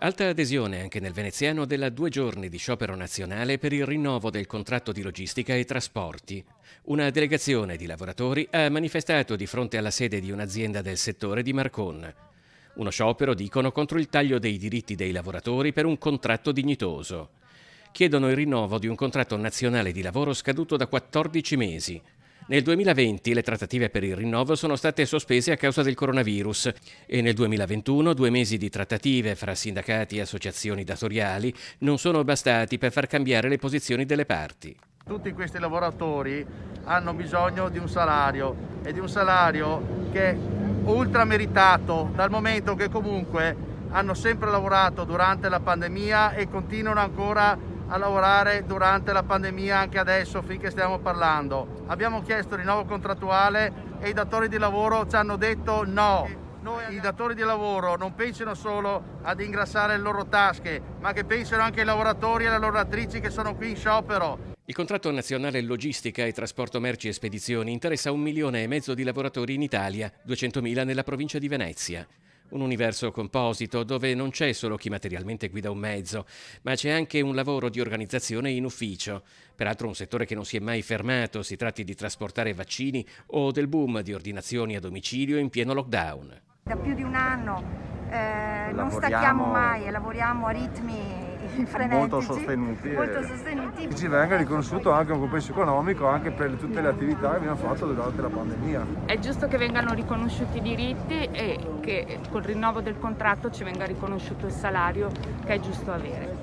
Alta adesione anche nel veneziano della 2 giorni di sciopero nazionale per il rinnovo del contratto di logistica e trasporti. Una delegazione di lavoratori ha manifestato di fronte alla sede di un'azienda del settore di Marcon. Uno sciopero, dicono, contro il taglio dei diritti dei lavoratori per un contratto dignitoso. Chiedono il rinnovo di un contratto nazionale di lavoro scaduto da 14 mesi. Nel 2020 le trattative per il rinnovo sono state sospese a causa del coronavirus e nel 2021 2 mesi di trattative fra sindacati e associazioni datoriali non sono bastati per far cambiare le posizioni delle parti. Tutti questi lavoratori hanno bisogno di un salario e di un salario che è ultra meritato, dal momento che comunque hanno sempre lavorato durante la pandemia e continuano ancora a lavorare durante la pandemia anche adesso finché stiamo parlando. Abbiamo chiesto rinnovo contrattuale e i datori di lavoro ci hanno detto no. I datori di lavoro non pensano solo ad ingrassare le loro tasche, ma che pensano anche ai lavoratori e alle lavoratrici che sono qui in sciopero. Il contratto nazionale logistica e trasporto merci e spedizioni interessa 1,5 milioni di lavoratori in Italia, 200.000 nella provincia di Venezia. Un universo composito dove non c'è solo chi materialmente guida un mezzo, ma c'è anche un lavoro di organizzazione in ufficio. Peraltro un settore che non si è mai fermato, si tratti di trasportare vaccini o del boom di ordinazioni a domicilio in pieno lockdown. Da più di un anno non stacchiamo mai e lavoriamo a ritmi frenetici, molto sostenuti. Che ci venga riconosciuto anche un compenso economico anche per tutte le attività che abbiamo fatto durante la pandemia. È giusto che vengano riconosciuti i diritti e che col rinnovo del contratto ci venga riconosciuto il salario che è giusto avere.